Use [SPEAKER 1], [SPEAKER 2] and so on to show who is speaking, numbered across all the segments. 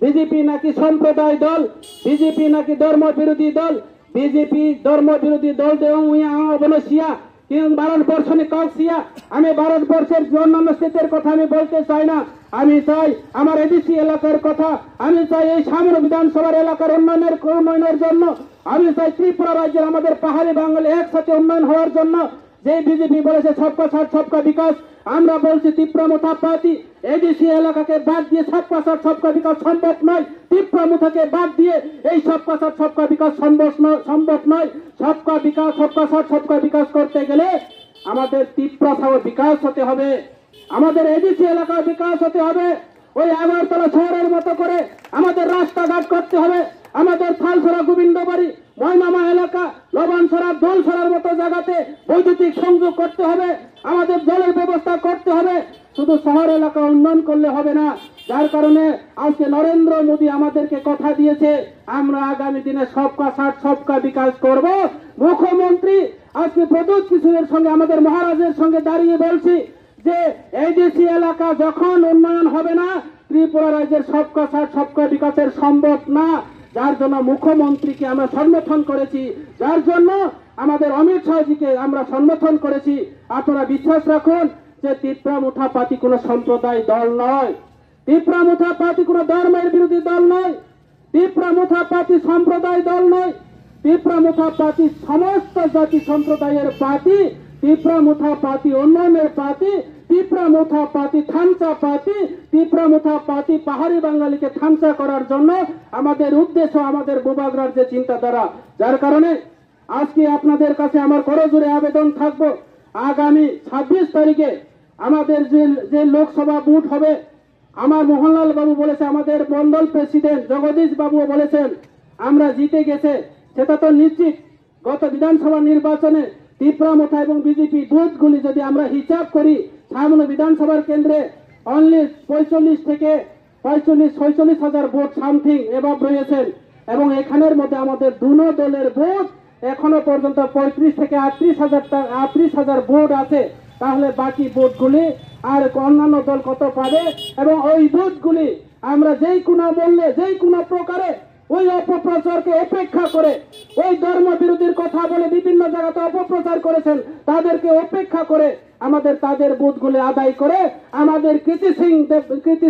[SPEAKER 1] BJP নাকি সম্প্রদায় দল, বিজেপি নাকি ধর্ম বিরোধী দল, বিজেপি ধর্ম বিরোধী দল দেও অবনশিয়া কিন্তু ভারতবর্ষে কাউসিয়া। আমি ভারতবর্ষের অন্যান্য স্টেটের কথা আমি বলতে চাই না, আমি চাই আমার এডিসি এলাকার কথা, আমি চাই এই সামনে বিধানসভার এলাকার উন্নয়নের জন্য, আমি চাই ত্রিপুরা রাজ্যের আমাদের পাহাড়ি বাঙালি একসাথে উন্নয়ন হওয়ার জন্য। যে বিজেপি বলেছে সবকা সাথ সবকা বিকাশ, আমরা বলছি তীব্রমুথা পার্টি এডিসি এলাকাকে বাদ দিয়ে সবকা সাথ সবকা বিকাশ সম্ভব নয়। তীব্রমুথাকে বাদ দিয়ে এই সবকা সাথ সবকা বিকাশ সম্ভব নয়। সবকা বিকাশ সবকা সাথ সবকা বিকাশ করতে গেলে আমাদের তীব্র বিকাশ হতে হবে, আমাদের এডিসি এলাকার বিকাশ হতে হবে। ওই আগরতলা শহরের মতো করে আমাদের রাস্তাঘাট করতে হবে, আমাদের থালছড়া গোবিন্দবাড়ি ময়নামা এলাকা লবণছড়া দোলছড়ার মতো জায়গাতে বৈদ্যুতিক সংযোগ করতে হবে, আমাদের জলের ব্যবস্থা করতে হবে। শুধু শহর এলাকা উন্নয়ন করলে হবে না, যার কারণে আজকে নরেন্দ্র মোদী আমাদেরকে কথা দিয়েছে আমরা আগামী দিনে সবকা সাথ সবকা বিকাশ করব। মুখ্যমন্ত্রী আজকে প্রদ্যোৎ কিশোরের সঙ্গে আমাদের মহারাজের সঙ্গে দাঁড়িয়ে বলছি যে এডিসি এলাকা যখন উন্নয়ন হবে না ত্রিপুরা রাজ্যের সবকা সাথ সবকা বিকাশের সম্ভব না। যার জন্য মুখ্যমন্ত্রীকে আমরা সমর্থন করেছি, যার জন্য আমাদের অমিত শাহজিকে আমরা সমর্থন করেছি। আপনারা বিশ্বাস রাখুন যে তীব্রমুথা পার্টি কোনো সম্প্রদায় দল নয়, তীব্রমুথা পার্টি কোনো ধর্মের বিরোধী দল নয়, তীব্রমুথা পার্টি সম্প্রদায় দল নয়, তীব্রমুথা পার্টি সমস্ত জাতি সম্প্রদায়ের পার্টি, তীব্রমুথা পার্টি উন্নয়নের পার্টি, তীব্রমুথা পার্টি থামচা পার্টি, তীব্রমুথা পার্টি পাহাড়ি বাঙালিকে থামচা করার জন্য আমাদের উদ্দেশ্য, আমাদের গোবাগরার যে চিন্তাধারা। যার কারণে আজকে আপনাদের কাছে আমার করজোড়ে আবেদন থাকবো, আগামী 26 তারিখে আমাদের যে লোকসভা ভোট হবে, আমার মোহনলাল বাবু বলেছে, আমাদের মন্ডল প্রেসিডেন্ট জগদীশ বাবু বলেছেন আমরা জিতে গেছে, সেটা তো নিশ্চিত। গত বিধানসভা নির্বাচনে তীব্রমুথা এবং বিজেপি বুথগুলি যদি আমরা হিসাব করি, সামনে বিধানসভার কেন্দ্রে অনলি 45 থেকে 46 হাজার ভোট সামথিং এভাব রয়েছেন, এবং এখানের মধ্যে আমাদের দুনো দলের ভোট এখনো পর্যন্ত 35 থেকে 38 হাজার ভোট আছে। তাহলে বাকি ভোটগুলি আর অন্যান্য দল কত পাবে? এবং ওই ভোটগুলি আমরা যেই কোনো মূল্যে যেই কোনো প্রকারে ওই অপপ্রচারকে উপেক্ষা করে, ওই ধর্ম বিরোধীর কথা বলে বিভিন্ন জায়গাতে অপপ্রচার করেছেন, তাদেরকে উপেক্ষা করে আমাদের তাদের বুথগুলি আদায় করে আমাদের কীর্তি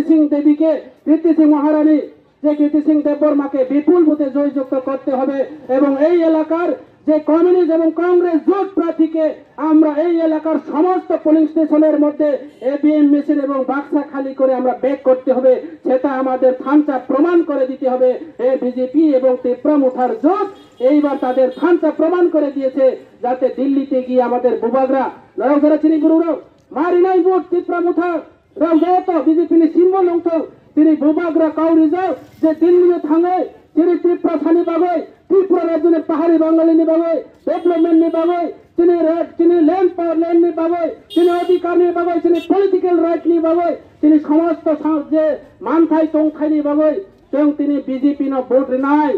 [SPEAKER 1] সিং দেবীকে, কীর্তি সিং মহারানী যে কীর্তি সিং দেববর্মাকে বিপুল ভোটে জয়যুক্ত করতে হবে। এবং এই এলাকার যে কমিউনিস্ট এবং কংগ্রেস জোট প্রার্থীকে আমরা এই এলাকার সমস্ত পোলিং স্টেশনের মধ্যে এবিএম মেশিন এবং বাক্সা খালি করে আমরা বেক করতে হবে, সেটা আমাদের থামচা প্রমাণ করে দিতে হবে। এই বিজেপি এবং তীব্রমুথার জোট এইবার তাদের থামচা প্রমাণ করে দিয়েছে, যাতে দিল্লিতে গিয়ে আমাদের বুবাগরা লড়াই চিনি গুরুরাও মারি নাই ভোট তীব্রমুথা রাও যাও তো বিজেপি ni simbol longto তিনি বুবাগরা কাউরি যাও যে দিল্লিতে থাঙে তিনি ত্রিপুরা ছানি বাগৈ ত্রিপুরা রাজ্যের পাহাড়ি বাঙালি নিবাগৈ ডেভেলপমেন্ট নিবাগৈ তিনি ল্যান্ড পাওয়ার ল্যান্ড নিবাগৈ তিনি অধিকার নিবাগৈ তিনি পলিটিক্যাল রাইট নিবাগৈ তিনি সমস্ত যে মানথাই টংখাই নিবাগৈ এবং তিনি বিজেপি ন ভোট নাই।